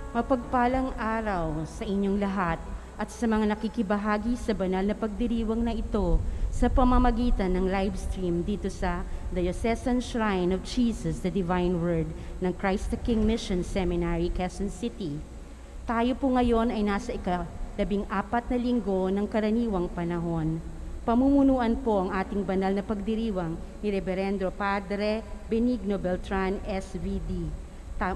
Mapagpalang araw sa inyong lahat at sa mga nakikibahagi sa banal na pagdiriwang na ito sa pamamagitan ng live stream dito sa Diocesan Shrine of Jesus the Divine Word ng Christ the King Mission Seminary, Quezon City. Tayo po ngayon ay nasa ika-14 na linggo ng karaniwang panahon. Pamumunuan po ang ating banal na pagdiriwang ni Reverendo Padre Benigno Beltran, SVD.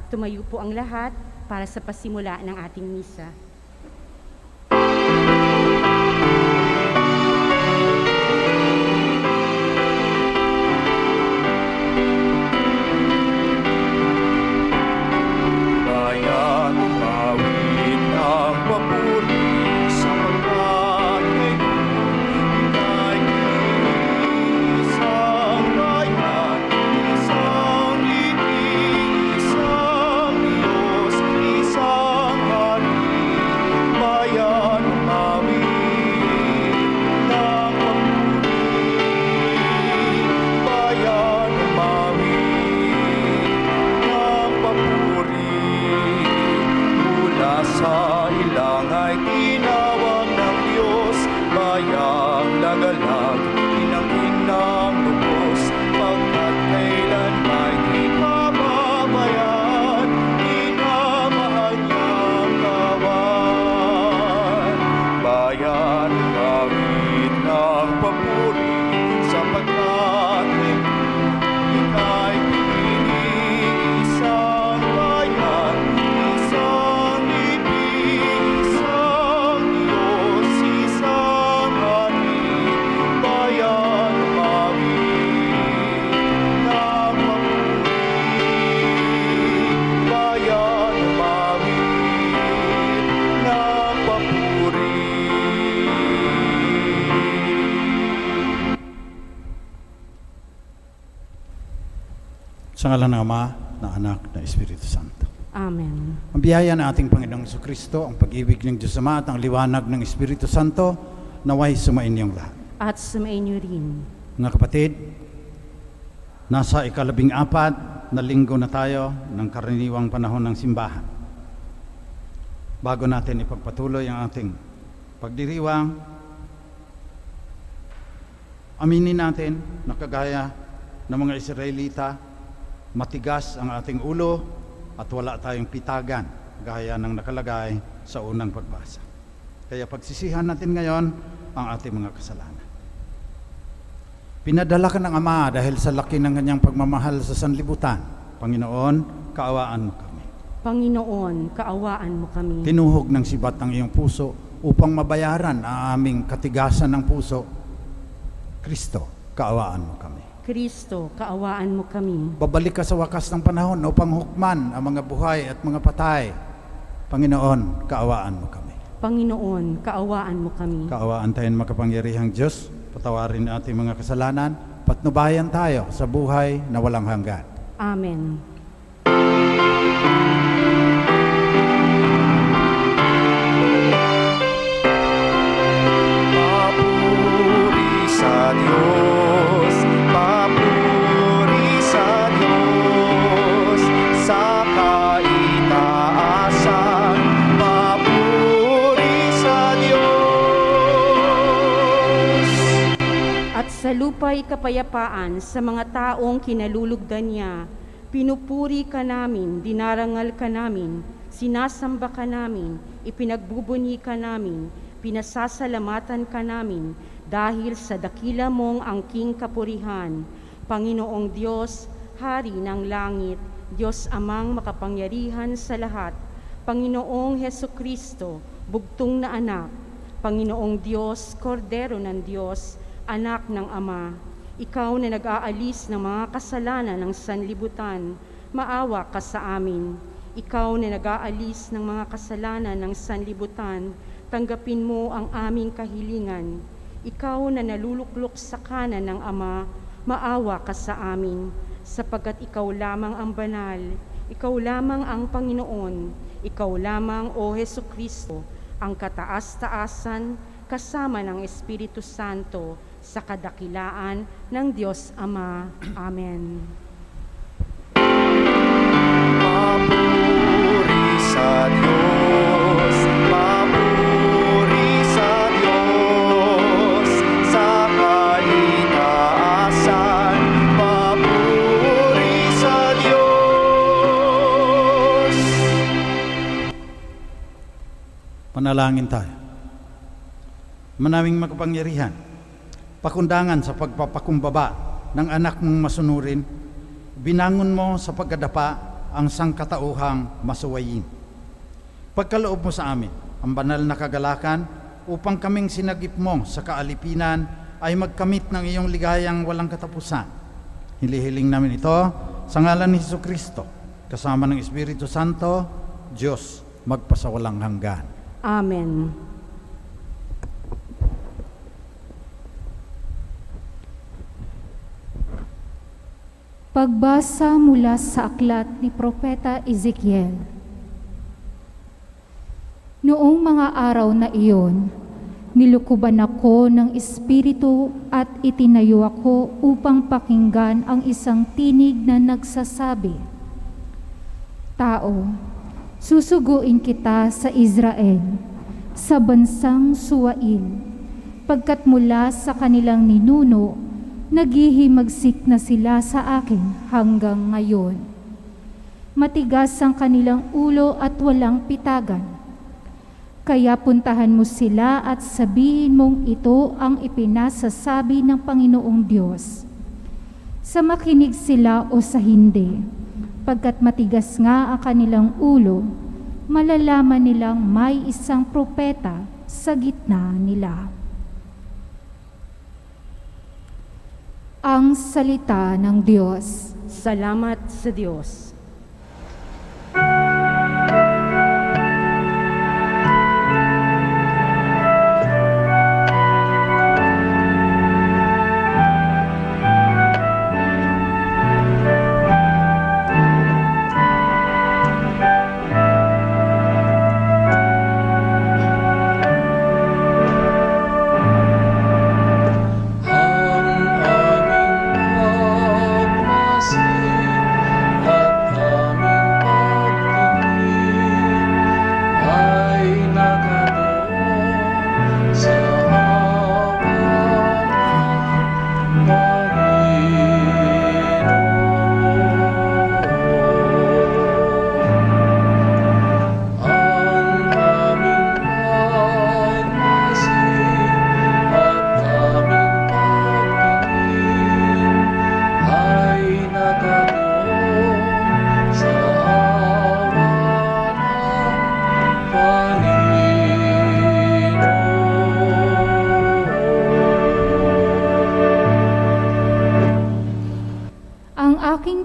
Tumayo po ang lahat para sa pasimula ng ating misa. Sa ngalan ng Ama, ng Anak, ng Espiritu Santo. Amen. Ang biyaya ng ating Panginoong Jesucristo, ang pag-ibig ng Diyos Ama at ang liwanag ng Espiritu Santo, naway sumain niyong lahat. At sumain niyo rin. Mga kapatid, nasa ika-14 na linggo na tayo ng karaniwang panahon ng simbahan. Bago natin ipagpatuloy ang ating pagdiriwang, aminin natin na kagaya ng mga Israelita, matigas ang ating ulo at wala tayong pitagan gaya ng nakalagay sa unang pagbasa. Kaya pagsisihan natin ngayon ang ating mga kasalanan. Pinadala ka ng Ama dahil sa laki ng kanyang pagmamahal sa sanlibutan. Panginoon, kaawaan mo kami. Panginoon, kaawaan mo kami. Tinuhog ng sibat ang iyong puso upang mabayaran ang aming katigasan ng puso. Kristo, kaawaan mo kami. Kristo, kaawaan mo kami. Babalik ka sa wakas ng panahon upang hukman ang mga buhay at mga patay. Panginoon, kaawaan mo kami. Panginoon, kaawaan mo kami. Kaawaan tayo ng makapangyarihang Diyos, patawarin ating mga kasalanan, patnubayan tayo sa buhay na walang hanggan. Amen. Papuri sa Diyos, papuri sa Diyos, sa kaitaasan, papuri sa Diyos. At sa lupa'y kapayapaan sa mga taong kinalulugdan niya, pinupuri ka namin, dinarangal ka namin, sinasamba ka namin, ipinagbubunyi ka namin, pinasasalamatan ka namin, dahil sa dakila mong angking kapurihan. Panginoong Diyos, Hari ng langit, Diyos Amang makapangyarihan sa lahat, Panginoong Hesukristo, bugtong na anak, Panginoong Diyos, Kordero ng Diyos, anak ng Ama, ikaw na nag-aalis ng mga kasalanan ng sanlibutan, maawa ka sa amin. Ikaw na nag-aalis ng mga kasalanan ng sanlibutan, tanggapin mo ang aming kahilingan. Ikaw na naluluklok sa kanan ng Ama, maawa ka sa amin, sapagkat ikaw lamang ang banal, ikaw lamang ang Panginoon, ikaw lamang, O Hesukristo, ang kataas-taasan kasama ng Espiritu Santo sa kadakilaan ng Diyos Ama. Amen. Papuri sa Diyos. Manalangin tayo. Manawing makapangyarihan, pakundangan sa pagpapakumbaba ng anak mong masunurin, binangon mo sa pagkadapa ang sangkatauhang masuwayin. Pagkaloob mo sa amin ang banal na kagalakan upang kaming sinagip mo sa kaalipinan ay magkamit ng iyong ligayang walang katapusan. Hilihiling namin ito sa ngalan ni Jesucristo, kasama ng Espiritu Santo, Diyos magpasawalang hanggan. Amen. Pagbasa mula sa aklat ni Propeta Ezekiel. Noong mga araw na iyon, nilukuban ako ng Espiritu at itinayo ako upang pakinggan ang isang tinig na nagsasabi, "Tao, susuguin kita sa Israel, sa bansang Suwail, pagkat mula sa kanilang ninuno, naghihimagsik na sila sa akin hanggang ngayon. Matigas ang kanilang ulo at walang pitagan. Kaya puntahan mo sila at sabihin mong ito ang ipinasasabi ng Panginoong Diyos. Sa makinig sila o sa hindi, pagkat matigas nga ang kanilang ulo, malalaman nilang may isang propeta sa gitna nila." Ang salita ng Diyos. Salamat sa Diyos.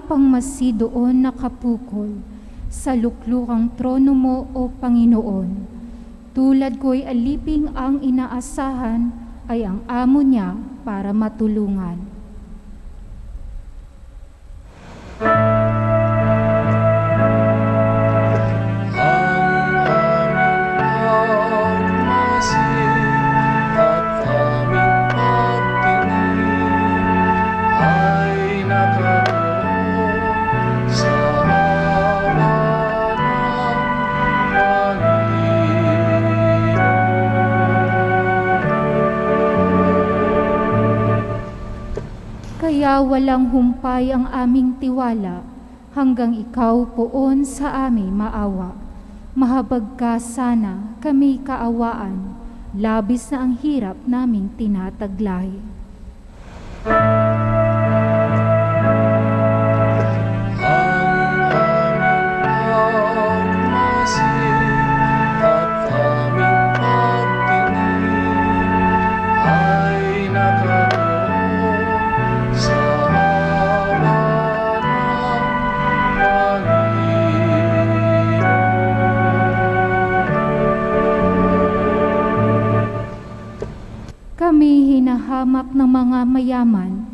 Pangmasi doon nakapukol sa luklukang trono mo, O Panginoon. Tulad ko'y aliping ang inaasahan ay ang amo niya para matulungan. Kaya walang humpay ang aming tiwala hanggang ikaw poon sa amin maawa. Mahabag ka sana kami kaawaan, labis na ang hirap naming tinataglay. Kami hinahamak ng mga mayaman,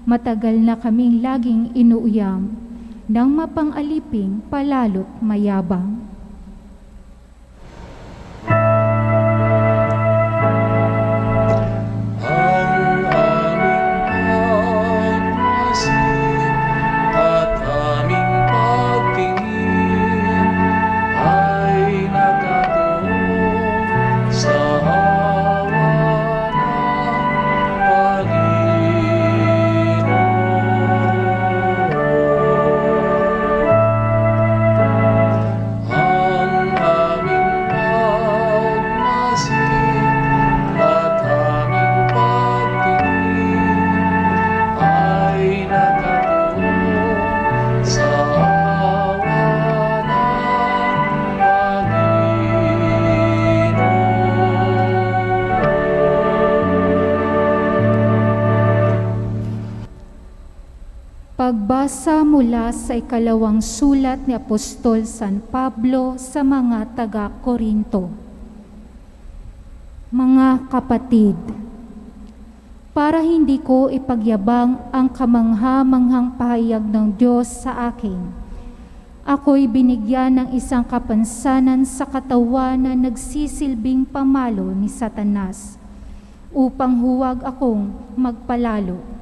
matagal na kaming laging inuuyam, nang mapang-aliping palalo't mayabang. Pagbasa mula sa ikalawang sulat ni Apostol San Pablo sa mga taga-Korinto. Mga kapatid, para hindi ko ipagyabang ang kamangha-manghang pahayag ng Diyos sa akin, ako'y binigyan ng isang kapansanan sa katawan na nagsisilbing pamalo ni Satanas, upang huwag akong magpalalo.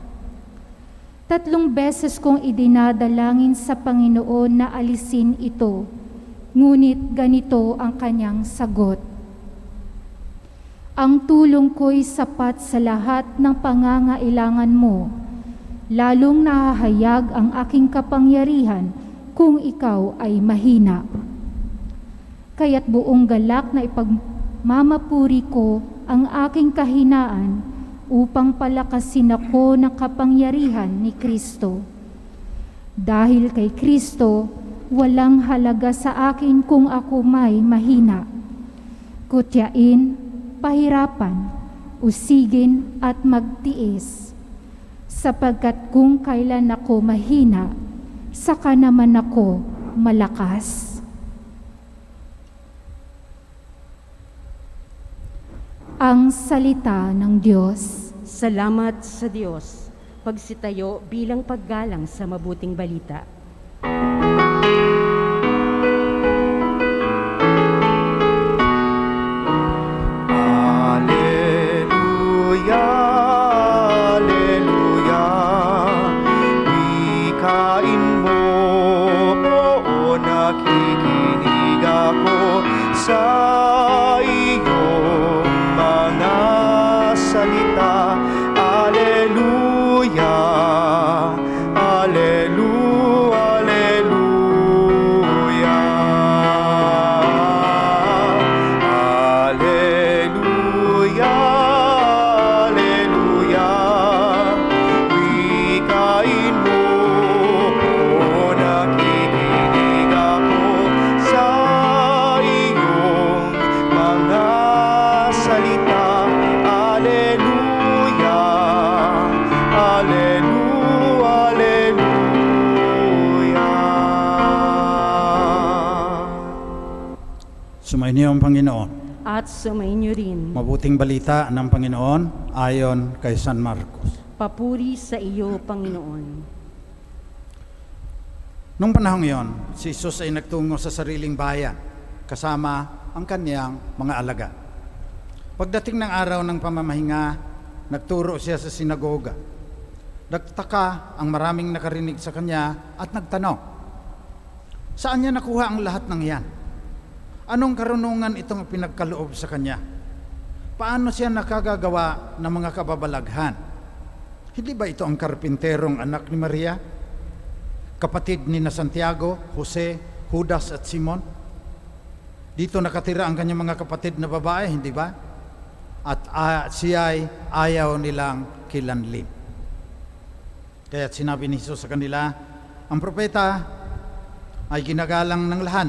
3 beses kong idinadalangin sa Panginoon na alisin ito, ngunit ganito ang kanyang sagot. Ang tulong ko'y sapat sa lahat ng pangangailangan mo, lalong nahahayag ang aking kapangyarihan kung ikaw ay mahina. Kaya't buong galak na ipagmamapuri ko ang aking kahinaan upang palakasin ako ng kapangyarihan ni Kristo. Dahil kay Kristo, walang halaga sa akin kung ako may mahina. Kutyain, pahirapan, usigin at magtiis. Sapagkat kung kailan ako mahina, saka naman ako malakas. Ang salita ng Diyos. Salamat sa Diyos. Pagsitayo bilang paggalang sa mabuting balita. Alleluia, Alleluia. Wikain mo, oo, nakikinig ako sa iyong mga salita. Alleluia, Alleluia, Alleluia. Alleluia, Alleluia. Wikain mo, o nakikinig ako sa iyong mga salita. Alleluia, Alleluia, Alleluia. Sumainyo ang Panginoon. At sumainyo rin. Mabuting balita ng Panginoon ayon kay San Marcos. Papuri sa iyo, Panginoon. Nung panahong iyon, si Jesus ay nagtungo sa sariling bayan kasama ang kanyang mga alagad. Pagdating ng araw ng pamamahinga, nagturo siya sa sinagoga. Nagtaka ang maraming nakarinig sa kanya at nagtanong, saan niya nakuha ang lahat ng iyan? Anong karunungan itong pinagkaloob sa kanya? Paano siya nakagagawa ng mga kababalaghan? Hindi ba ito ang karpinterong anak ni Maria? Kapatid ni na Santiago, Jose, Judas at Simon? Dito nakatira ang kanyang mga kapatid na babae, hindi ba? At siya'y ayaw nilang kilanlin. Kaya't sinabi ni Jesus sa kanila, ang propeta ay ginagalang ng lahat,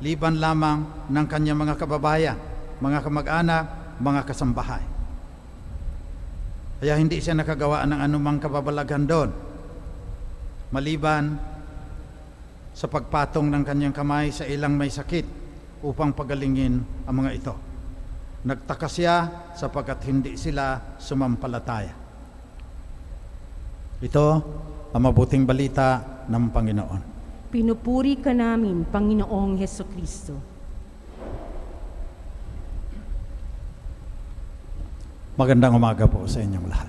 liban lamang ng kanyang mga kababayan, mga kamag-anak, mga kasambahay. Kaya hindi siya nakagawa ng anumang kababalaghan doon, maliban sa pagpatong ng kanyang kamay sa ilang may sakit upang pagalingin ang mga ito. Nagtaka siya sapagkat hindi sila sumampalataya. Ito ang mabuting balita ng Panginoon. Pinupuri ka namin, Panginoong Hesukristo. Magandang umaga po sa inyong lahat.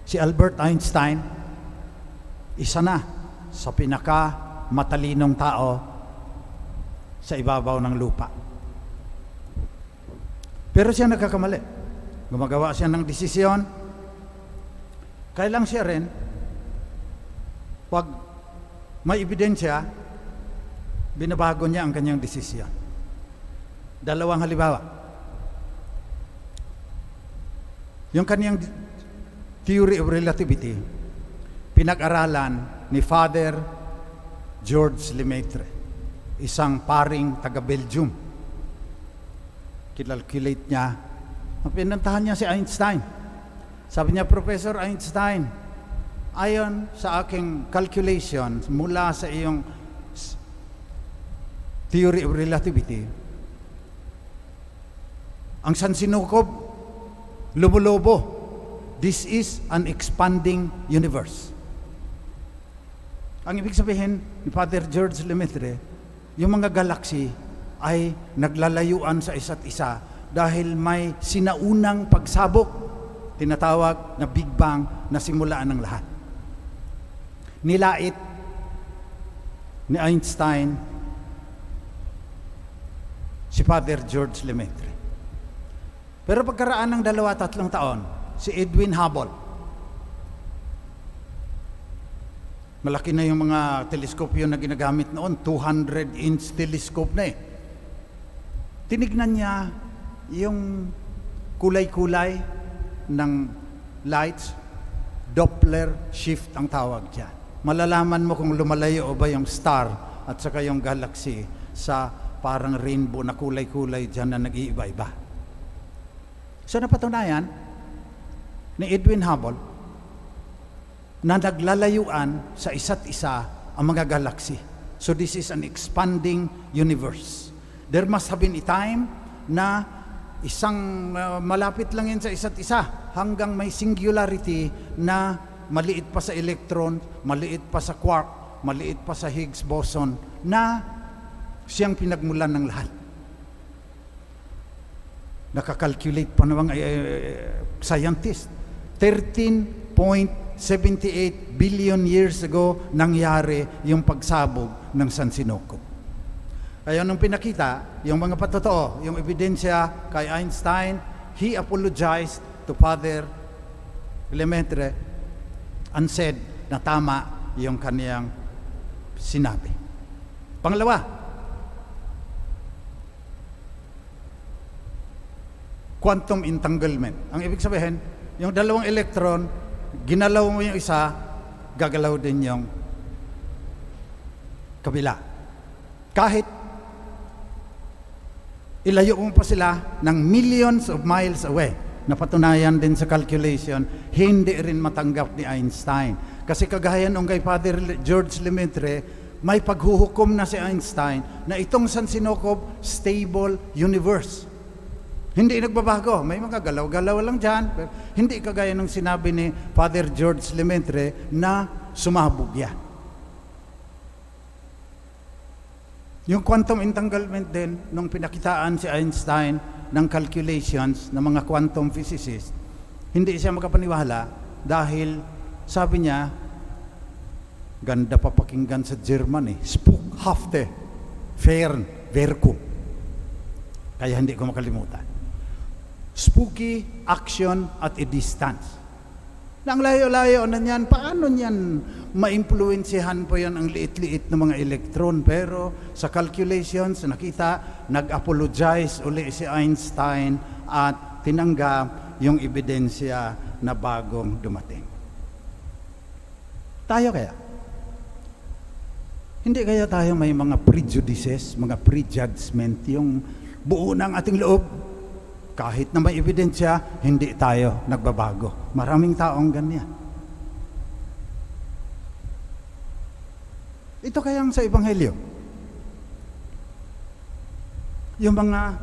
Si Albert Einstein, isa na sa pinaka-matalinong tao sa ibabaw ng lupa. Pero siya nagkakamali. Gumagawa siya ng desisyon. Kailang siya rin, pag may ebidensya, binabago niya ang kanyang desisyon. Dalawang halimbawa. Yung kanyang theory of relativity, pinag-aralan ni Father George Lemaitre, isang paring taga-Belgium. Kinalculate niya, pinuntahan niya si Einstein. Sabi niya, Professor Einstein, ayon sa aking calculation mula sa iyong theory of relativity, ang sansinukob, lubo-lobo. This is an expanding universe. Ang ibig sabihin ni Father George Lemaitre, yung mga galaxy ay naglalayuan sa isa't isa dahil may sinaunang pagsabog, tinatawag na Big Bang, na simulaan ng lahat. Nilait ni Einstein si Father George Lemaitre. Pero pagkaraan ng 2-3 taon, si Edwin Hubble, malaki na yung mga teleskopyo na ginagamit noon, 200-inch telescope na eh. Tinignan niya yung kulay-kulay ng lights, Doppler shift ang tawag dyan. Malalaman mo kung lumalayo o ba yung star at saka yung galaxy sa parang rainbow na kulay-kulay dyan na nag-iiba-iba. So napatunayan ni Edwin Hubble na naglalayuan sa isa't isa ang mga galaxy. So this is an expanding universe. There must have been a time na isang malapit lang yan sa isa't isa hanggang may singularity na maliit pa sa electron, maliit pa sa quark, maliit pa sa Higgs boson na siyang pinagmulan ng lahat. Nakakalculate pa namang scientist. 13.78 billion years ago nangyari yung pagsabog ng Sansinukob. Kaya nung pinakita yung mga patotoo, yung ebidensya kay Einstein, he apologized to Father Lemaitre and said na tama yung kaniyang sinabi. Pangalawa, quantum entanglement. Ang ibig sabihin, yung dalawang electron, ginalaw mo yung isa, gagalaw din yung kabila. Kahit ilayo mo pa sila ng millions of miles away. Napatunayan din sa calculation, hindi rin matanggap ni Einstein. Kasi kagaya nung kay Father George Lemaitre, may paghuhukom na si Einstein na itong Sansinukob, stable universe. Hindi nagbabago. May mga galaw-galaw lang dyan. Pero hindi kagaya nung sinabi ni Father George Lemaitre na sumabog yan. Yung quantum entanglement din, nung pinakitaan si Einstein ng calculations ng mga quantum physicists, hindi siya makapaniwala dahil sabi niya, ganda pa pakinggan sa German eh, Spukhafte Fernwirkung. Kaya hindi ko makalimutan. Spooky action at a distance. Nang layo-layo na niyan, paano niyan ma-influensyahan po yan ang liit-liit ng mga elektron? Pero sa calculations, nakita, nag-apologize uli si Einstein at tinanggap yung ebidensya na bagong dumating. Tayo kaya? Hindi kaya tayo may mga prejudices, mga prejudgment, yung buo ng ating loob? Kahit na may ebidensya, hindi tayo nagbabago. Maraming taong ganyan. Ito kayang sa Ebanghelyo. Yung mga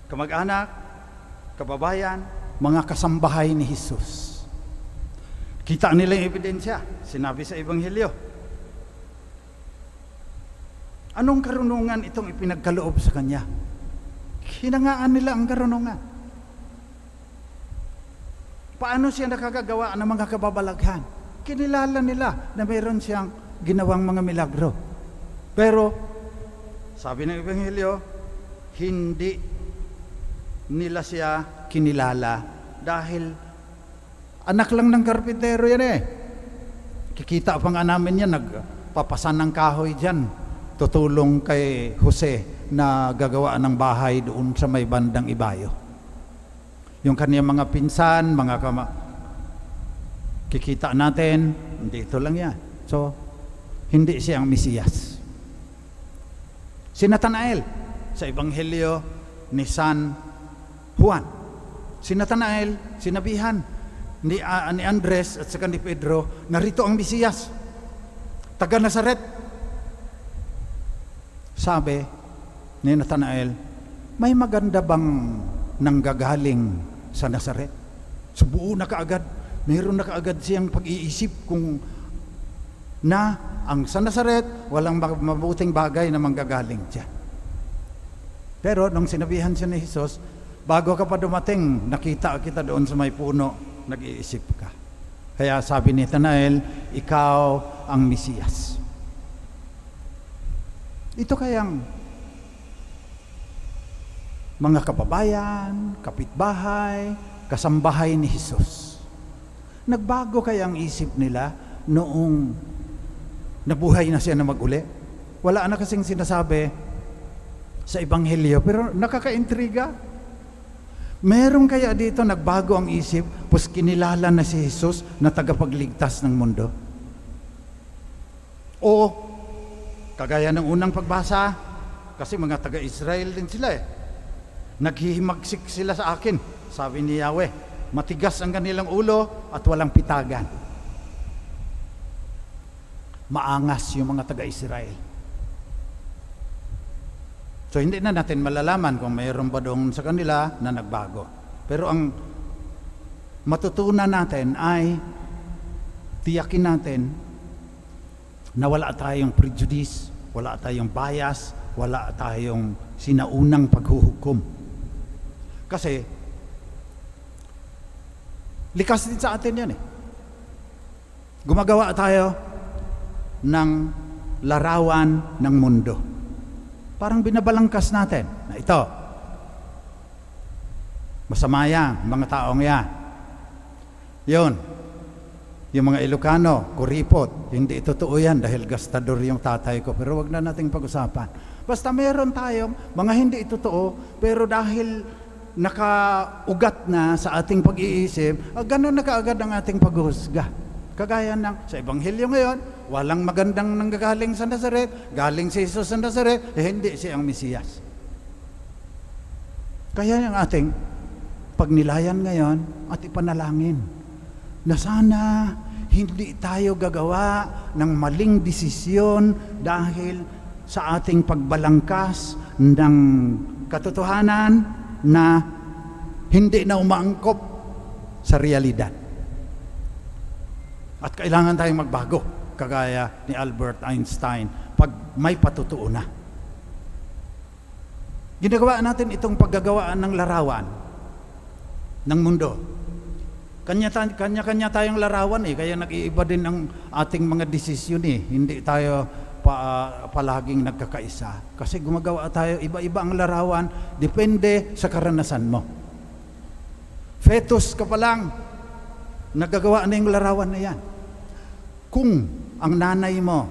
kamag-anak, kababayan, mga kasambahay ni Jesus. Kita nila yung ebidensya. Sinabi sa Ebanghelyo. Anong karunungan itong ipinagkaloob sa Kanya? Hinangaan nila ang karunungan. Paano siya nakakagawa ng mga kababalaghan? Kinilala nila na mayroon siyang ginawang mga milagro. Pero, sabi ng Ebanghelyo, hindi nila siya kinilala dahil anak lang ng karpintero yan eh. Kikita pa nga namin yan, nagpapasan ng kahoy dyan, tutulong kay Jose na gagawa ng bahay doon sa may bandang Ibayo. Yung kaniyang mga pinsan, kikita natin, dito lang yan. So, hindi siya ang Mesiyas. Si Nathanael, sa Ebanghelyo ni San Juan. Si Nathanael, sinabihan ni Andres at saka ni Pedro, narito ang Mesiyas, taga Nazaret. Sabi ni Nathanael, may maganda bang nanggagaling sa Nazaret? Subuo na kaagad, meron na kaagad siyang pag-iisip kung na ang sa Nazaret, walang mabuting bagay na manggagaling dyan. Pero nung sinabihan siya ni Jesus, bago ka pa dumating, nakita kita doon sa may puno, nag-iisip ka. Kaya sabi ni Nathanael, ikaw ang Mesiyas. Ito kayang mga kababayan, kapitbahay, kasambahay ni Jesus. Nagbago kaya ang isip nila noong nabuhay na siya na mag-uli? Wala na kasing sinasabi sa Ebanghelyo, pero nakakaintriga. Meron kaya dito nagbago ang isip, pus kinilala na si Jesus na tagapagligtas ng mundo? O, kagaya ng unang pagbasa, kasi mga taga-Israel din sila naghihimagsik sila sa akin, sabi ni Yahweh, matigas ang kanilang ulo at walang pitagan. Maangas yung mga taga-Israel. So hindi na natin malalaman kung mayroon ba doon sa kanila na nagbago. Pero ang matutunan natin ay tiyakin natin na wala tayong prejudice, wala tayong bias, wala tayong sinaunang paghuhukom. Kasi likas din sa atin yan Gumagawa tayo ng larawan ng mundo. Parang binabalangkas natin na ito, masama yan, mga taong yan. Yun, yung mga Ilocano, kuripot, hindi totoo yan dahil gastador yung tatay ko. Pero wag na nating pag-usapan. Basta meron tayong mga hindi totoo, pero dahil nakaugat na sa ating pag-iisip, ganun na kaagad ang ating pag-uhusga. Kagaya ng sa Ebanghelyo ngayon, walang magandang nanggagaling sa Nazaret, galing si Jesus sa Nazaret, hindi siya ang Mesiyas. Kaya yung ating pagnilayan ngayon at ipanalangin na sana hindi tayo gagawa ng maling desisyon dahil sa ating pagbalangkas ng katotohanan na hindi na umaangkop sa realidad. At kailangan tayong magbago, kagaya ni Albert Einstein, pag may patutuo na. Ginagawa natin itong paggagawaan ng larawan ng mundo. Kanya-kanya tayong larawan kaya nag-iiba din ang ating mga desisyon Hindi tayo palaging nagkakaisa. Kasi gumagawa tayo, iba-iba ang larawan, depende sa karanasan mo. Fetus ka pa lang, nagagawa na yung larawan na yan. Kung ang nanay mo,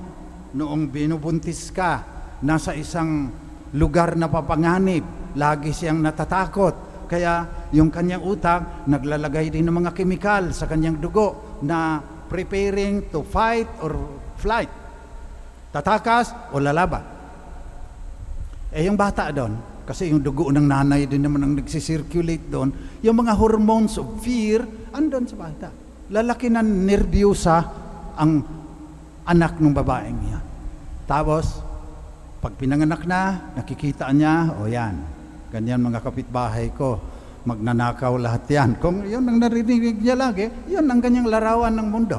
noong binubuntis ka, nasa isang lugar na papanganib, lagi siyang natatakot, kaya yung kanyang utak, naglalagay din ng mga kemikal sa kanyang dugo na preparing to fight or flight. Tatakas o lalaban. Yung bata doon, kasi yung dugo ng nanay din naman ang nagsisirculate doon, yung mga hormones of fear, andon sa bata. Lalaki na nervyosa ang anak ng babaeng niya. Tapos, pag pinanganak na, nakikita niya, yan, ganyan mga kapitbahay ko, magnanakaw lahat yan. Kung yun ang narinig niya lagi, yun ang ganyang larawan ng mundo.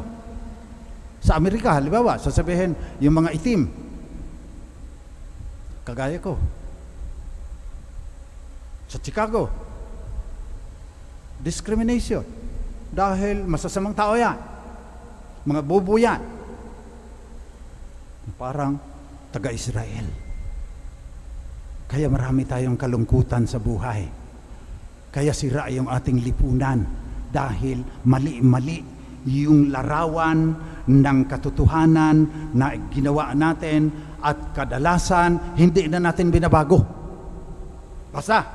Sa Amerika, halimbawa, sasabihin, yung mga itim, kagaya ko. Sa Chicago, discrimination. Dahil masasamang tao yan. Mga bobo yan. Parang taga-Israel. Kaya marami tayong kalungkutan sa buhay. Kaya sira yung ating lipunan dahil mali-mali yung larawan ng katotohanan na ginawa natin at kadalasan hindi na natin binabago. Basta,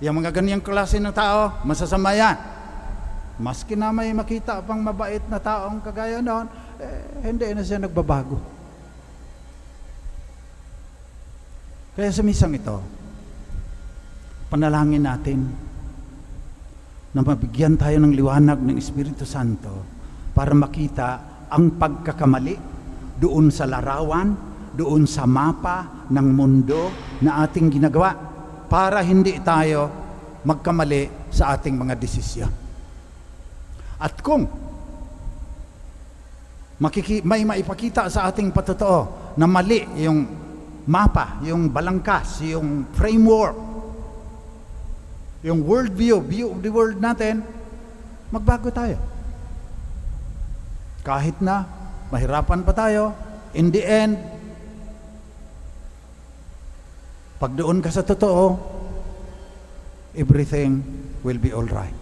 yung mga ganyang klase ng tao, masasama yan. Maski na may makita pang mabait na taong kagaya noon, hindi na siya nagbabago. Kaya sa misang ito, panalangin natin na mabigyan tayo ng liwanag ng Espiritu Santo para makita ang pagkakamali doon sa larawan, doon sa mapa ng mundo na ating ginagawa para hindi tayo magkamali sa ating mga desisyon. At kung may maipakita sa ating patotoo na mali yung mapa, yung balangkas, yung framework, yung worldview, view of the world natin, magbago tayo. Kahit na mahirapan pa tayo, in the end, pag doon ka sa totoo, everything will be all right.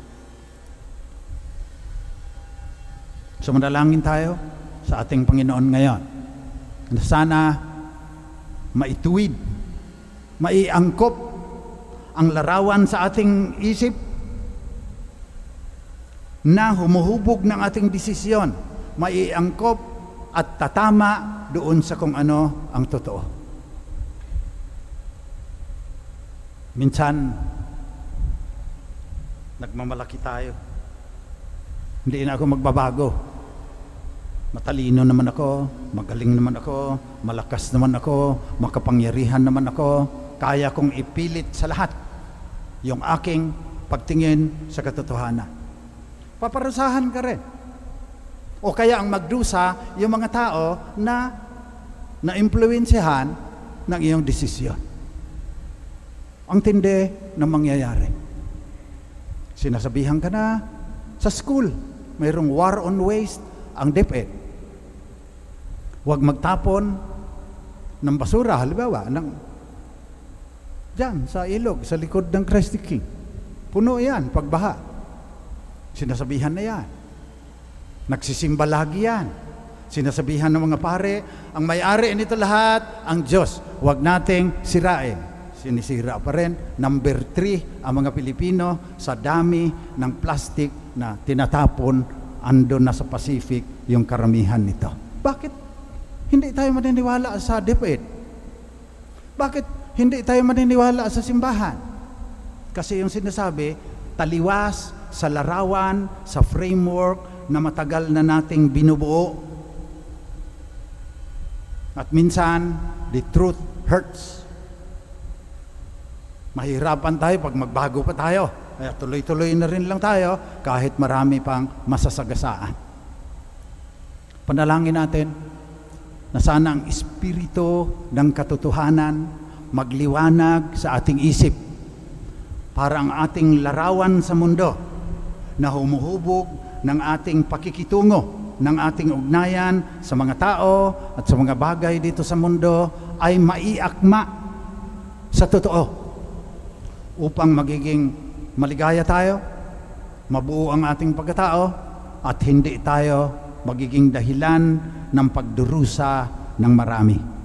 So manalangin tayo sa ating Panginoon ngayon na sana maituwid, maiangkop ang larawan sa ating isip na humuhubog ng ating desisyon, maiangkop at tatama doon sa kung ano ang totoo. Minsan, nagmamalaki tayo. Hindi na ako magbabago. Matalino naman ako, magaling naman ako, malakas naman ako, makapangyarihan naman ako, kaya kong ipilit sa lahat yung aking pagtingin sa katotohanan. Paparusahan ka rin. O kaya ang magdusa, yung mga tao na na-impluwensyahan ng iyong desisyon. Ang tindi ng mangyayari. Sinasabihan ka na sa school, mayroong war on waste, ang DepEd. Huwag magtapon ng basura, halimbawa, diyan sa ilog, sa likod ng Krusty King. Puno yan, pagbaha. Sinasabihan na yan. Nagsisimba lagi yan. Sinasabihan ng mga pare, ang may-ari nito lahat, ang Diyos. Huwag nating sirain. Sinisira pa rin. Number 3, ang mga Pilipino sa dami ng plastic na tinatapon, andon na sa Pacific yung karamihan nito. Bakit hindi tayo maniniwala sa DepEd? Bakit hindi tayo maniniwala sa simbahan? Kasi yung sinasabi, taliwas sa larawan, sa framework na matagal na nating binubuo. At minsan, the truth hurts. Mahirapan tayo pag magbago pa tayo. Kaya tuloy-tuloy na rin lang tayo kahit marami pang masasagasaan. Panalangin natin na sana ang espiritu ng katotohanan magliwanag sa ating isip para ang ating larawan sa mundo na humuhubog ng ating pakikitungo, ng ating ugnayan sa mga tao at sa mga bagay dito sa mundo ay maiakma sa totoo upang magiging maligaya tayo, mabuo ang ating pagkatao at hindi tayo magiging dahilan ng pagdurusa ng marami.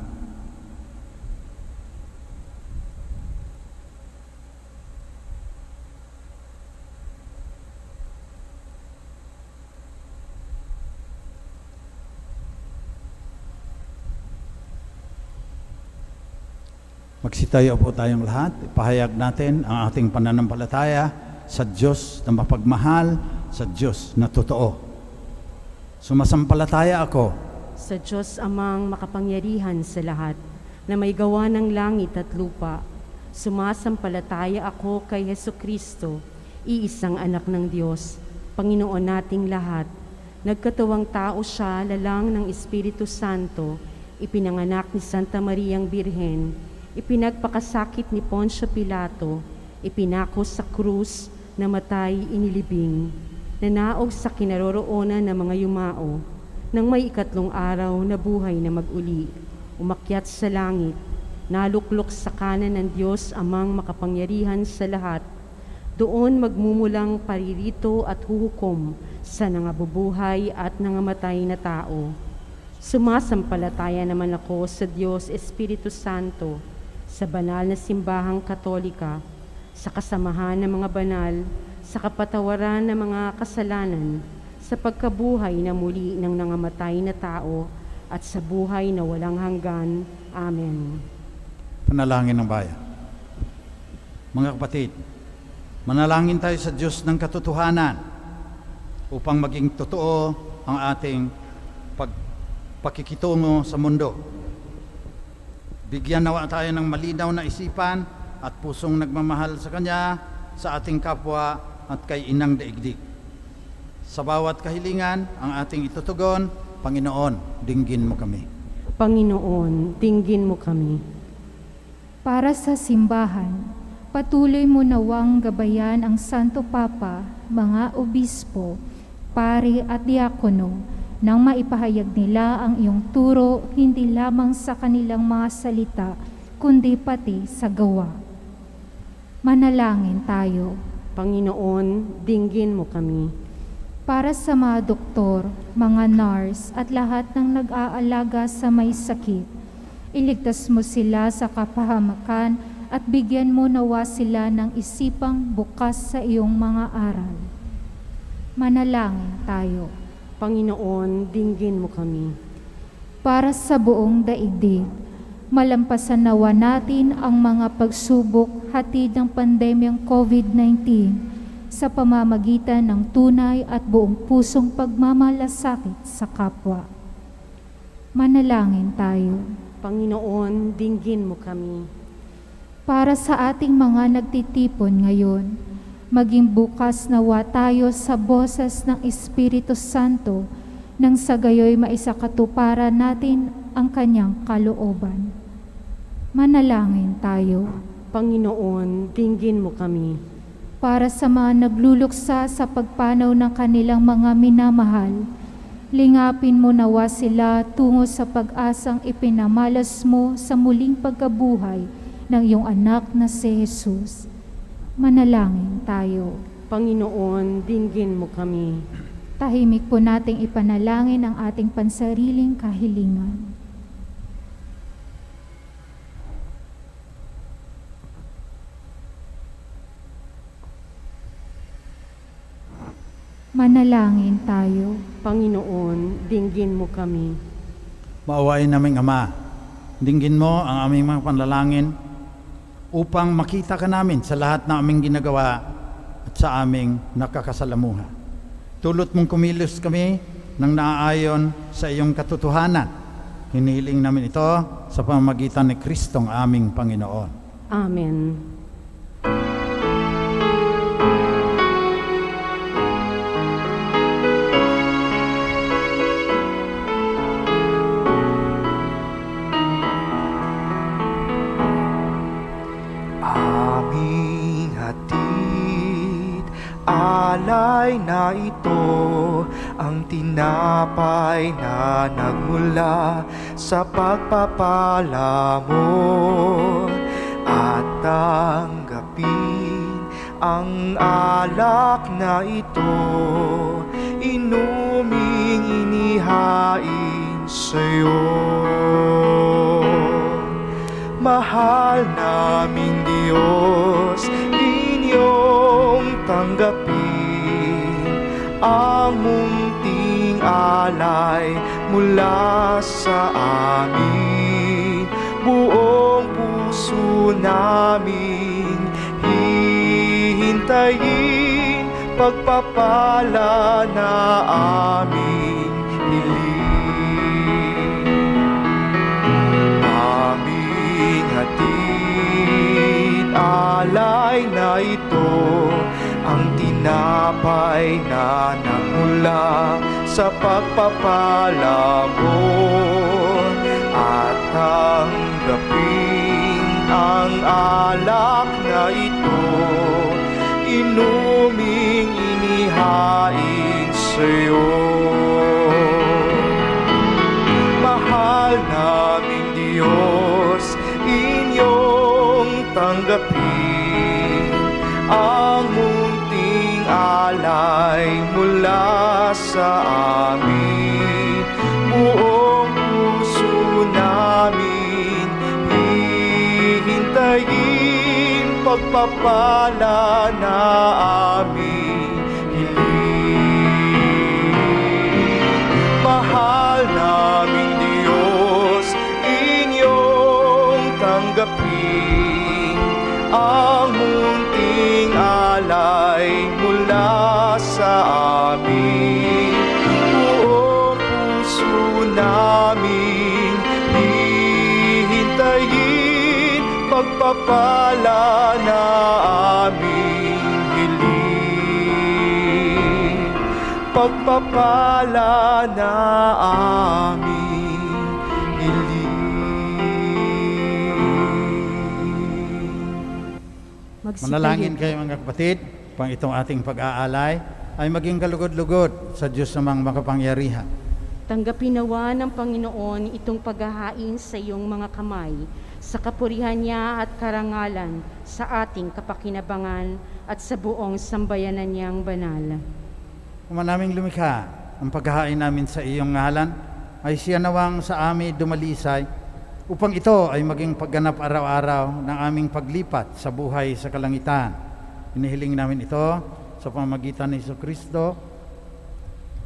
Magsitayo po tayong lahat. Ipahayag natin ang ating pananampalataya sa Diyos na mapagmahal, sa Diyos na totoo. Sumasampalataya ako Sa Diyos amang makapangyarihan sa lahat, na may gawa ng langit at lupa. Sumasampalataya ako kay Hesukristo, iisang anak ng Diyos, Panginoon nating lahat. Nagkatawang tao siya, lalang ng Espiritu Santo, ipinanganak ni Santa Mariang Birhen, ipinagpakasakit ni Poncio Pilato, ipinako sa krus, namatay, inilibing, nanaog sa kinaroroonan ng mga yumao, nang may ikatlong araw na buhay na mag-uli, umakyat sa langit, naluklok sa kanan ng Diyos amang makapangyarihan sa lahat, doon magmumulang paririto at huhukom sa nangabubuhay at nangamatay na tao. Sumasampalataya naman ako sa Diyos Espiritu Santo, sa banal na simbahang Katolika, sa kasamahan ng mga banal, sa kapatawaran ng mga kasalanan, sa pagkabuhay na muli ng nangamatay na tao, at sa buhay na walang hanggan. Amen. Panalangin ng bayan. Mga kapatid, Manalangin tayo sa Diyos ng katotohanan upang maging totoo ang ating pakikitungo sa mundo. Bigyan nawa tayo ng malinaw na isipan at pusong nagmamahal sa Kanya, sa ating kapwa at kay Inang Daigdig. Sa bawat kahilingan ang ating itutugon, Panginoon, dinggin mo kami. Panginoon, dinggin mo kami. Para sa simbahan, patuloy mo nawang gabayan ang Santo Papa, mga obispo, pari at diakono, nang maipahayag nila ang iyong turo hindi lamang sa kanilang mga salita, kundi pati sa gawa. Manalangin tayo. Panginoon, dinggin mo kami. Para sa mga doktor, mga nurse at lahat ng nag-aalaga sa may sakit, iligtas mo sila sa kapahamakan at bigyan mo nawa sila ng isipang bukas sa iyong mga aral. Manalangin tayo. Panginoon, dinggin mo kami. Para sa buong daigdig, malampasan nawa natin ang mga pagsubok hatid ng pandemyang COVID-19 sa pamamagitan ng tunay at buong pusong pagmamalasakit sa kapwa. Manalangin tayo. Panginoon, dinggin mo kami. Para sa ating mga nagtitipon ngayon, maging bukas nawa tayo sa boses ng Espiritu Santo nang sa gayoy maisakatuparan natin ang kanyang kalooban. Manalangin tayo. Panginoon, dinggin mo kami. Para sa mga nagluluksa sa pagpanaw ng kanilang mga minamahal, lingapin mo nawa sila tungo sa pag-asang ipinamalas mo sa muling pagkabuhay ng iyong anak na si Jesus. Manalangin tayo. Panginoon, dinggin mo kami. Tahimik po nating ipanalangin ang ating pansariling kahilingan. Manalangin tayo. Panginoon, dinggin mo kami. Maawain naming Ama, dinggin mo ang aming mga panlalangin upang makita ka namin sa lahat na aming ginagawa at sa aming nakakasalamuha. Tulot mong kumilos kami ng naaayon sa iyong katotohanan. Hinihiling namin ito sa pamamagitan ni Kristong aming Panginoon. Amen. Aming hatid, alay na ito, ang tinapay na nagmula sa pagpapala mo. At tanggapin ang alak na ito, inuming inihain sa'yo. Mahal naming Diyos, inyong tanggapin ang munting alay mula sa amin. Buong puso namin hihintayin pagpapala na aming hiling. Aming hatid, alay na ito, ang tinapay na nagmula sa pagpapala mo. At tanggapin ang alak na ito, inuming inihain sa'yo. Mahal naming Diyos, inyong tanggapin ang munting alay mula sa amin. Buong puso namin hihintayin pagpapala na aming hiling. Mahal naming Diyos, inyong tanggapin ang munting alay amin. Buong puso namin hihintayin pagpapala na aming hiling. Pagpapala na aming hiling. Manalangin kayo mga kapatid, pang itong ating pag-aalay ay maging kalugod-lugod sa Diyos namang makapangyarihan. Tanggapin nawa ng Panginoon itong paghahain sa iyong mga kamay, sa kapurihan niya at karangalan, sa ating kapakinabangan at sa buong sambayanan niyang banal. Kung naming lumikha, ang paghahain namin sa iyong ngalan ay siya nawang sa amin dumalisay upang ito ay maging pagganap araw-araw ng aming paglipat sa buhay sa kalangitan. Inihiling namin ito sa pamamagitan ni Jesucristo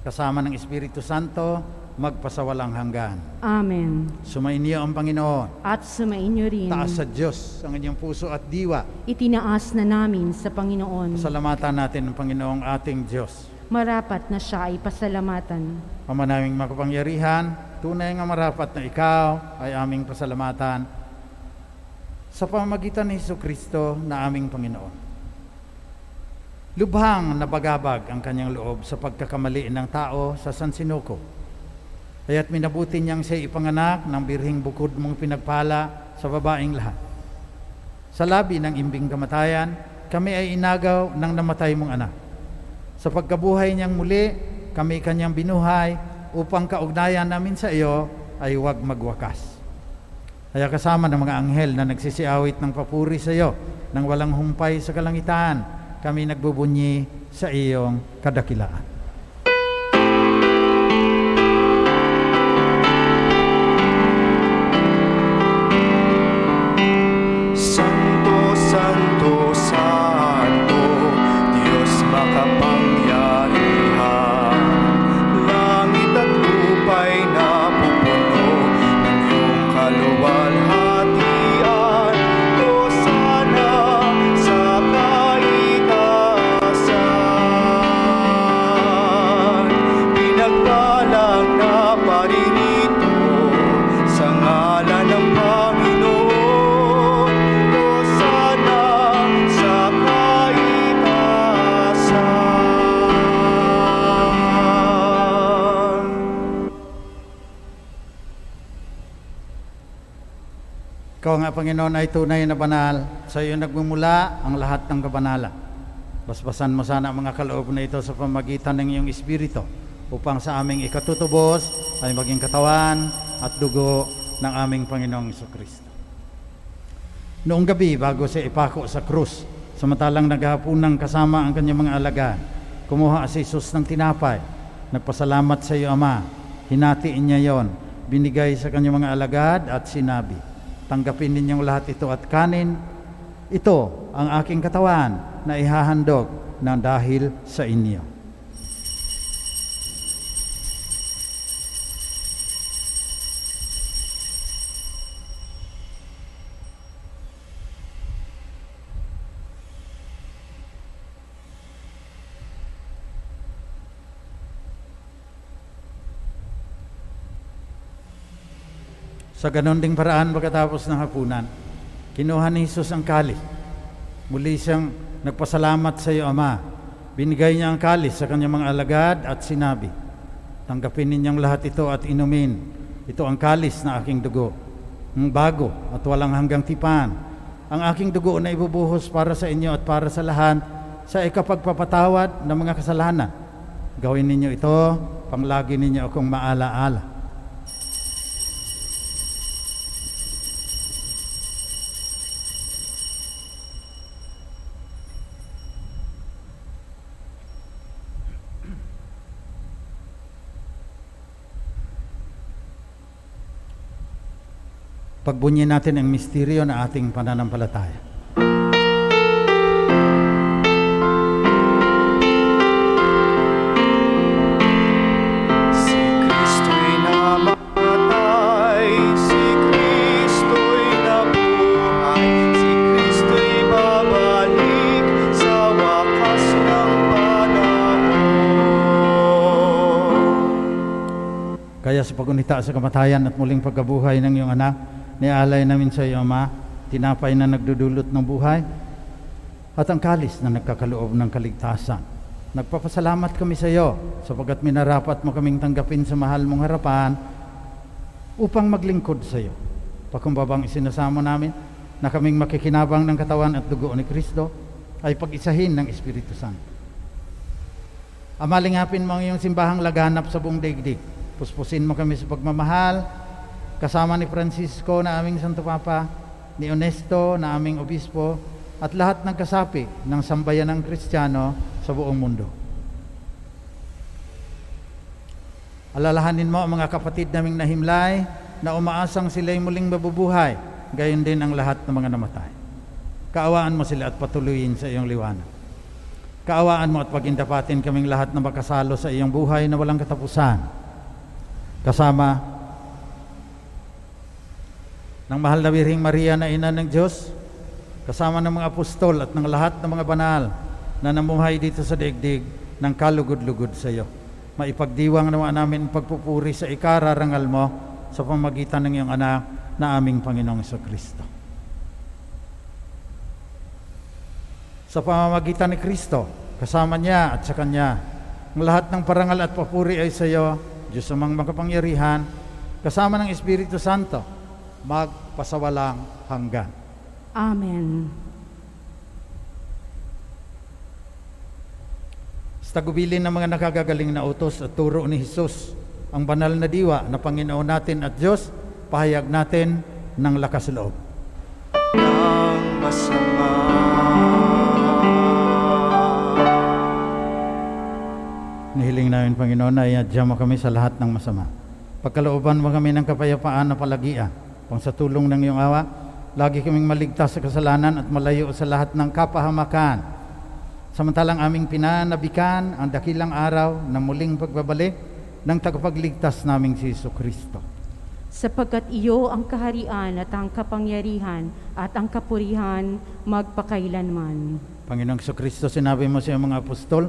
kasama ng Espiritu Santo magpasawalang hanggan. Amen. Sumainyo ang Panginoon. At sumainyo rin. Taas sa Diyos ang inyong puso at diwa. Itinaas na namin sa Panginoon. Pasalamatan natin ang Panginoong ating Diyos. Marapat na siya ay pasalamatan. Ama naming makapangyarihan, tunay nga marapat na ikaw ay aming pasalamatan sa pamamagitan ni Jesucristo na aming Panginoon. Lubhang nabagabag ang kanyang loob sa pagkakamali ng tao sa Sansinuko. Kaya't minabuti niyang siya ipanganak ng birhing bukod mong pinagpala sa babaeng lahat. Sa labi ng imbing kamatayan, kami ay inagaw ng namatay mong anak. Sa pagkabuhay niyang muli, kami kanyang binuhay upang kaugnayan namin sa iyo ay huwag magwakas. Kaya kasama ng mga anghel na nagsisiawit ng papuri sa iyo nang walang humpay sa kalangitan, kami nagbubunyi sa iyong kadakilaan. Santo, Santo, Santo, Diyos makapangyarihan. Langit at lupa'y napupuno ng iyong kaluwalhatian. Hosana sa kaitaasan. Pinagpalang na paririto sa ngalan ng Panginoon. Hosana sa kaitaasan. Ikaw nga, Panginoon, ay tunay na banal. Sa iyo nagmumula ang lahat ng kabanalan. Basbasan mo sana ang mga kaloob na ito sa pamagitan ng iyong Espiritu upang sa aming ikatutubos ay maging katawan at dugo ng aming Panginoong Jesucristo. Noong gabi, bago siya ipako sa krus, samantalang naghahapunan kasama ang kanyang mga alagad, kumuha si Jesus ng tinapay, nagpasalamat sa iyo, Ama, hinatiin niya yon, binigay sa kanyang mga alagad at sinabi, tanggapin ninyong lahat ito at kanin, ito ang aking katawan na ihahandog na dahil sa inyo. Sa ganon ding paraan, pagkatapos ng hapunan, kinuha ni Jesus ang kalis. Muli siyang nagpasalamat sa iyo, Ama. Binigay niya ang kalis sa kanyang mga alagad at sinabi, tanggapin ninyong lahat ito at inumin. Ito ang kalis na aking dugo, ang bago at walang hanggang tipan. Ang aking dugo na ibubuhos para sa inyo at para sa lahat sa ikapagpapatawad ng mga kasalanan. Gawin ninyo ito, panglagi ninyo akong maalaala. Pagbunyi natin ang misteryo na ating pananampalataya. Si Kristo'y namatay, si Kristo'y nabuhay, si Kristo'y babalik sa wakas ng panahon. Kaya sa pagunita sa kamatayan at muling pagkabuhay ng iyong anak, nialay namin sa iyo, Ama, tinapay na nagdudulot ng buhay at ang kalis na nagkakaloob ng kaligtasan. Nagpapasalamat kami sa iyo sapagkat minarapat mo kaming tanggapin sa mahal mong harapan upang maglingkod sa iyo. Pakumbabang isinasamo namin na kaming makikinabang ng katawan at dugo ni Kristo ay pag-isahin ng Espiritu Santo. Amalingapin mo ang iyong simbahang laganap sa buong daigdig. Puspusin mo kami sa pagmamahal, kasama ni Francisco na aming Santo Papa, ni Onesto na aming Obispo, at lahat ng kasapi ng sambayan ng Kristiyano sa buong mundo. Alalahanin mo ang mga kapatid naming nahimlay na umaasang sila'y muling mabubuhay, gayon din ang lahat ng mga namatay. Kaawaan mo sila at patuloyin sa iyong liwanag. Kaawaan mo at pagindapatin kaming lahat na makasalo sa iyong buhay na walang katapusan. Kasama ng mahal na Birheng Maria na Ina ng Diyos, kasama ng mga apostol at ng lahat ng mga banal na namuhay dito sa daigdig ng kalugod-lugod sa iyo. Maipagdiwang naman namin pagpupuri sa ikararangal mo sa pamagitan ng iyong anak na aming Panginoong Jesucristo. Sa pamamagitan ni Kristo, kasama niya at sa Kanya, ang lahat ng parangal at papuri ay sa iyo, Diyos amang makapangyarihan, kasama ng Espiritu Santo, magpasawalang hanggan. Amen. Sa tagubilin ng mga nakagagaling na utos at turo ni Jesus, ang banal na diwa na Panginoon natin at Diyos, pahayag natin ng lakas loob. ng masama. Nihiling namin, Panginoon, na iadya mo kami sa lahat ng masama. Pagkalooban mo kami ng kapayapaan na palagian, pang sa tulong ng iyong awa, lagi kaming maligtas sa kasalanan at malayo sa lahat ng kapahamakan. Samantalang aming pinanabikan ang dakilang araw na muling pagbabalik ng tagapagligtas naming si Jesucristo. Sapagkat iyo ang kaharian at ang kapangyarihan at ang kapurihan magpakailanman. Panginoong Jesucristo, sinabi mo sa iyong mga apostol,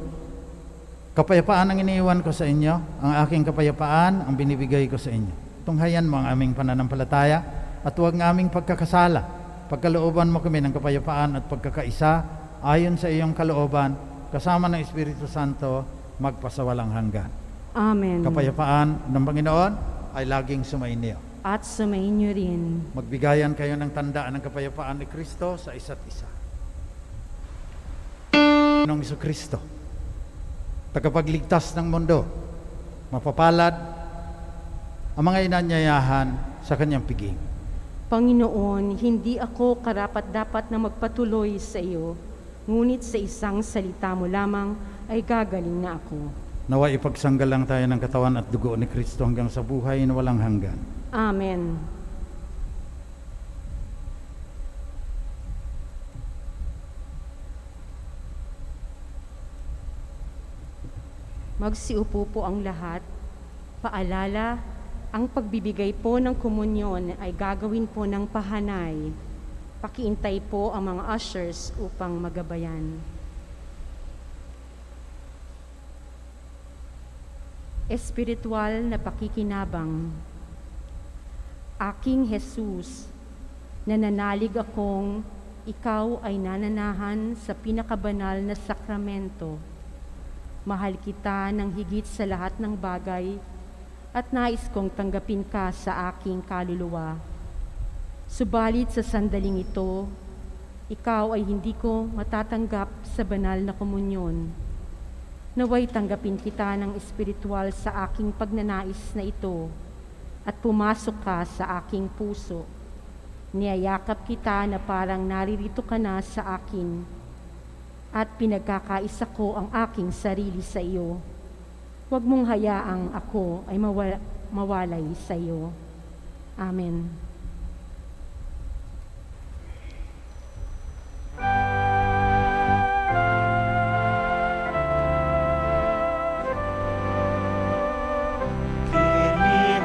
kapayapaan ang iniiwan ko sa inyo, ang aking kapayapaan ang binibigay ko sa inyo. Tunghayan mo ang aming pananampalataya at huwag ng aming pagkakasala. Pagkalooban mo kami ng kapayapaan at pagkakaisa ayon sa iyong kalooban, kasama ng Espiritu Santo, magpasawalang hanggan. Amen. Kapayapaan ng Panginoon ay laging sumainyo. At sumainyo rin. Magbigayan kayo ng tandaan ng kapayapaan ni Kristo sa isa't isa. Panginoong Jesucristo, tagapagligtas ng mundo, mapapalad ang mga inanyayahan sa kanyang piging. Panginoon, hindi ako karapat-dapat na magpatuloy sa iyo, ngunit sa isang salita mo lamang ay gagaling na ako. Nawa ipagsanggal lang tayo ng katawan at dugo ni Kristo hanggang sa buhay na walang hanggan. Amen. Magsiupo po ang lahat. Paalala, ang pagbibigay po ng komunyon ay gagawin po ng pahanay. Pakiintay po ang mga ushers upang magabayan. Espiritual na pakikinabang. Aking Jesus, nananalig akong ikaw ay nananahan sa pinakabanal na sakramento. Mahal kita ng higit sa lahat ng bagay at nais kong tanggapin ka sa aking kaluluwa. Subalit sa sandaling ito, ikaw ay hindi ko matatanggap sa banal na komunyon. Naway tanggapin kita ng espiritual sa aking pagnanais na ito at pumasok ka sa aking puso. Niyayakap kita na parang naririto ka na sa akin at pinagkakaisa ko ang aking sarili sa iyo. Huwag mong hayaang ako ay mawalay sa iyo. Amen.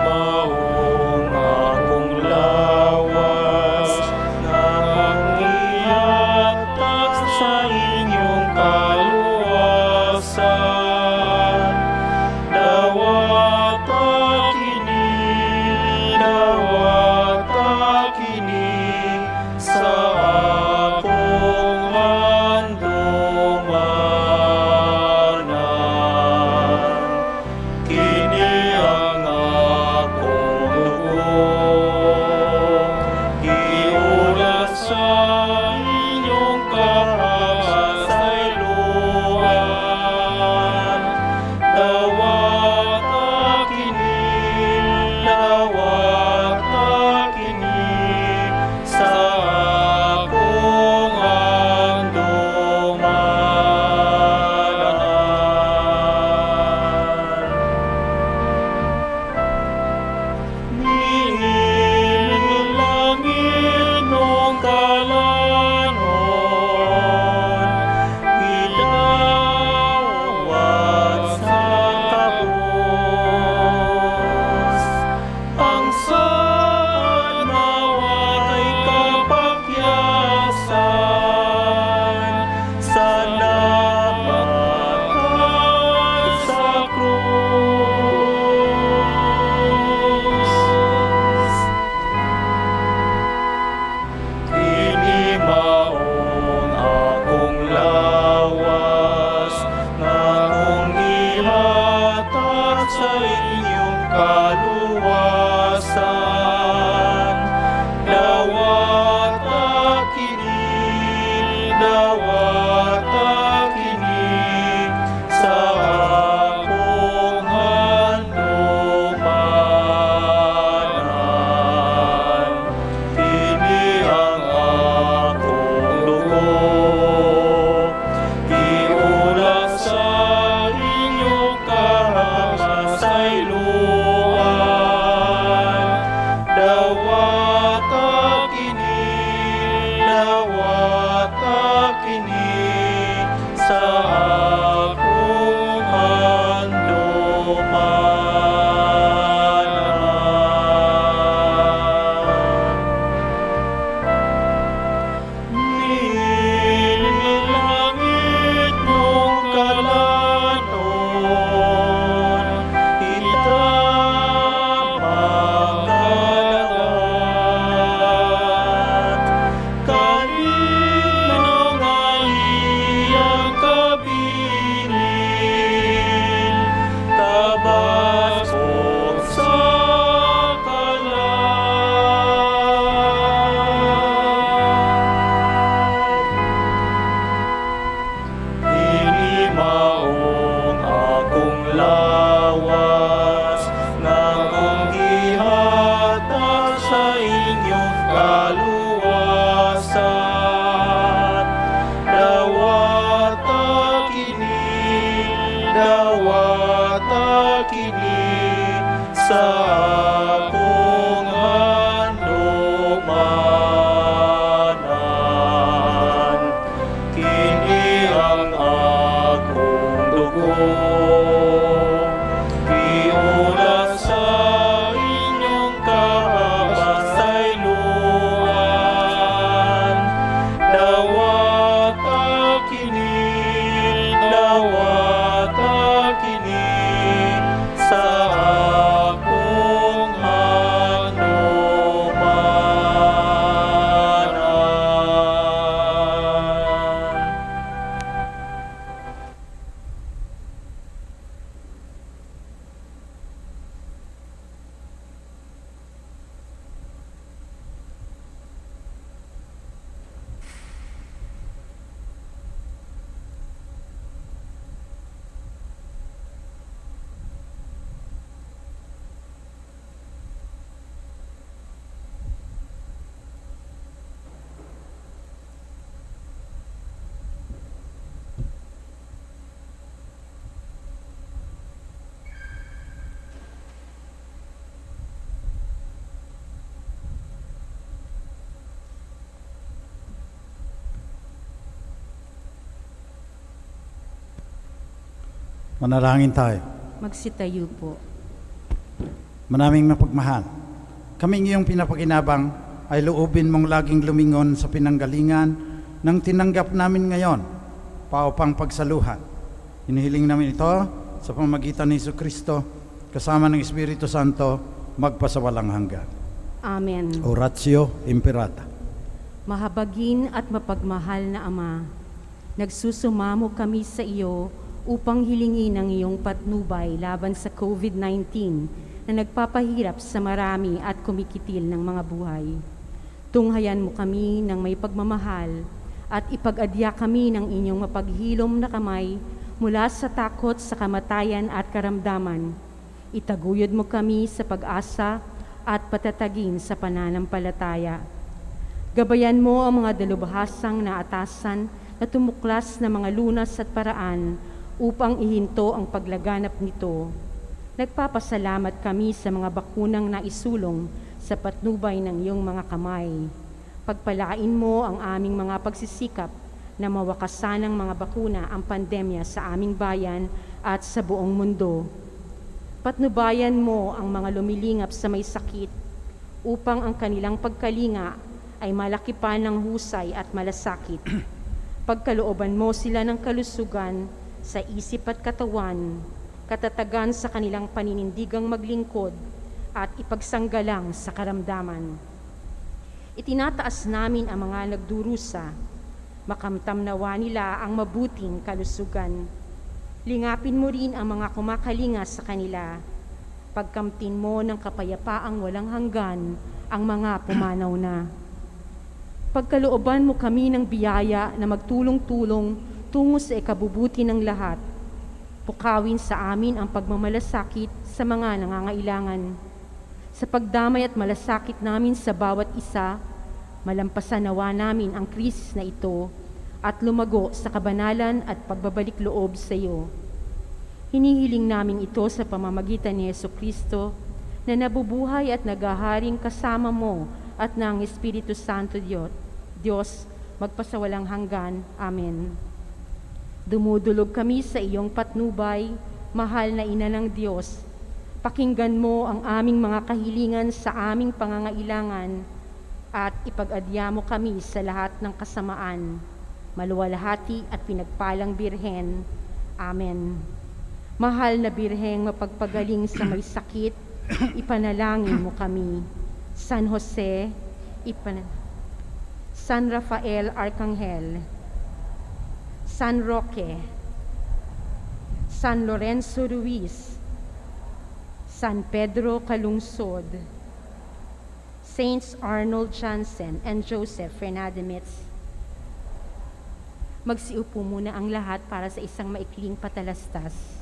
Kinimaong akong lawas na mangiyatak sa inyong kaluwasan. Dawat akin Nilangit mong kalanon, itapagkalagat. Kaninong aliyang kabilin, tabasok sa Hinimaong akong lawas na kung gihatag sa inyong kaluwasan. Dawata kini sa akong handumanan. Kini ang akong dugo, iulat sa inyong kabasayloan. Dawata kini sa akong handumanan. Manalangin tayo. Magsitayo po. Manaming mapagmahal, kaming iyong pinapakinabang ay loobin mong laging lumingon sa pinanggalingan ng tinanggap namin ngayon, paupang pagsaluhan. Hinihiling namin ito sa pamamagitan ni Jesucristo, kasama ng Espiritu Santo, magpasawalang hanggan. Amen. Oratio Imperata. Mahabagin at mapagmahal na Ama, nagsusumamo kami sa iyo upang hilingin ang iyong patnubay laban sa COVID-19 na nagpapahirap sa marami at kumikitil ng mga buhay. Tunghayan mo kami ng may pagmamahal at ipag-adya kami ng inyong mapaghilom na kamay mula sa takot sa kamatayan at karamdaman. Itaguyod mo kami sa pag-asa at patatagin sa pananampalataya. Gabayan mo ang mga dalubhasang na atasan na tumuklas na mga lunas at paraan upang ihinto ang paglaganap nito. Nagpapasalamat kami sa mga bakunang naisulong sa patnubay ng iyong mga kamay. Pagpalain mo ang aming mga pagsisikap na mawakasan ng mga bakuna ang pandemya sa aming bayan at sa buong mundo. Patnubayan mo ang mga lumilingap sa may sakit upang ang kanilang pagkalinga ay malaki pa ng husay at malasakit. Pagkalooban mo sila ng kalusugan sa isip at katawan, katatagan sa kanilang paninindigang maglingkod at ipagsanggalang sa karamdaman. Itinataas namin ang mga nagdurusa, makamtam nawa nila ang mabuting kalusugan. Lingapin mo rin ang mga kumakalinga sa kanila. Pagkamtin mo ng kapayapaang walang hanggan ang mga pumanaw na. Pagkalooban mo kami ng biyaya na magtulong-tulong tungo sa ikabubuti ng lahat. Pukawin sa amin ang pagmamalasakit sa mga nangangailangan. Sa pagdamay at malasakit namin sa bawat isa, malampasan nawa namin ang krisis na ito at lumago sa kabanalan at pagbabalik loob sa iyo. Hinihiling namin ito sa pamamagitan ni Jesucristo na nabubuhay at naghaharing kasama mo at ng Espiritu Santo Diyos, magpasawalang hanggan. Amen. Dumudulog kami sa iyong patnubay Mahal na Ina ng Diyos, pakinggan mo ang aming mga kahilingan sa aming pangangailangan at ipag-adya mo kami sa lahat ng kasamaan. Maluwalhati at pinagpalang Birhen. Amen. Mahal na Birheng mapagpagaling sa may sakit, ipanalangin mo kami. San Jose, San Rafael Arcangel, San Roque, San Lorenzo Ruiz, San Pedro Calungsod, Saints Arnold Jansen and Joseph Fernandez. Magsiupo muna ang lahat para sa isang maikling patalastas.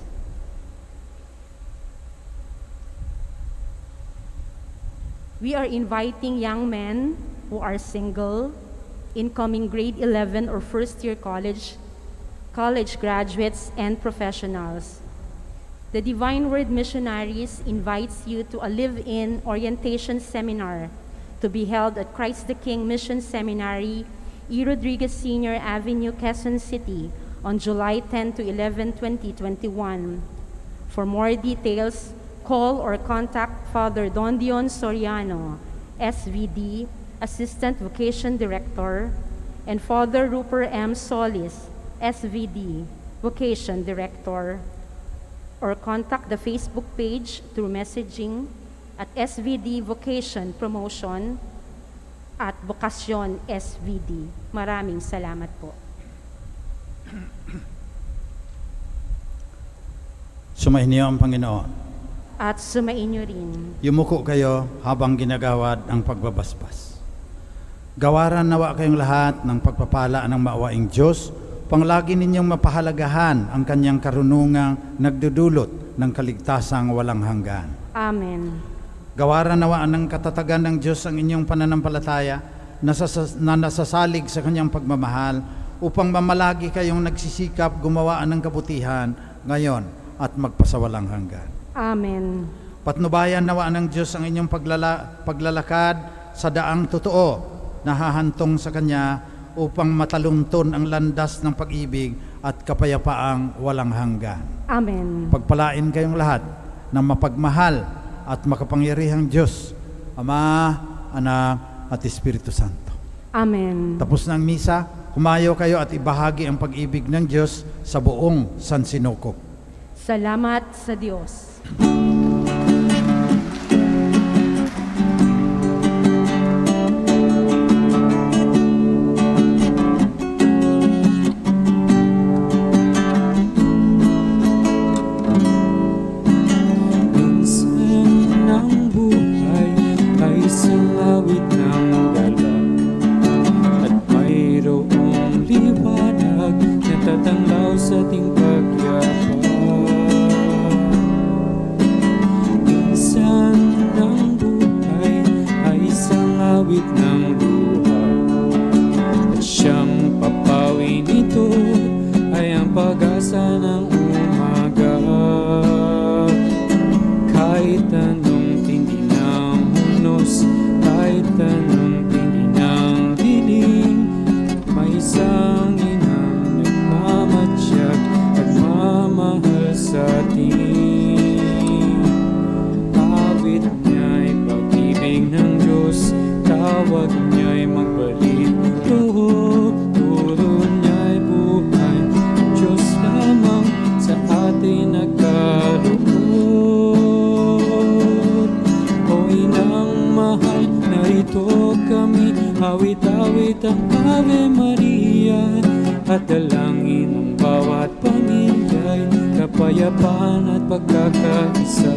We are inviting young men who are single, incoming grade 11 or first year college graduates, and professionals. The Divine Word Missionaries invites you to a live-in orientation seminar to be held at Christ the King Mission Seminary, E. Rodriguez Sr. Avenue, Quezon City on July 10 to 11, 2021. For more details, call or contact Father Don Dion Soriano, SVD, Assistant Vocation Director, and Father Rupert M. Solis, SVD, Vocation Director, or contact the Facebook page through messaging at SVD Vocation Promotion at Bokasyon SVD. Maraming salamat po. Sumayin niyo ang Panginoon. At sumainyo rin. Yumuko kayo habang ginagawad ang pagbabasbas. Gawaran nawa kayong lahat ng pagpapala ng maawaing Diyos, panglagi ninyong mapahalagahan ang kanyang karunungang nagdudulot ng kaligtasang walang hanggan. Amen. Gawaran nawaan ng katatagan ng Diyos ang inyong pananampalataya na nasasalig sa kanyang pagmamahal upang mamalagi kayong nagsisikap gumawaan ng kabutihan ngayon at magpasawalang hanggan. Amen. Patnubayan nawaan ng Diyos ang inyong paglalakad sa daang totoo na hahantong sa Kanya upang matalunton ang landas ng pag-ibig at kapayapaang walang hanggan. Amen. Pagpalain kayong lahat ng mapagmahal at makapangyarihang Diyos, Ama, Anak, at Espiritu Santo. Amen. Tapos ng misa, humayo kayo at ibahagi ang pag-ibig ng Diyos sa buong San Sinukop. Salamat sa Diyos. Awit-awit ang Ave Maria at dalangin ng bawat pamilya'y kapayapaan at pagkakaisa.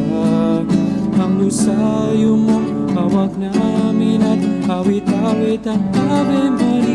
Ang lusayo mo hawak namin at awit-awit ang Ave Maria.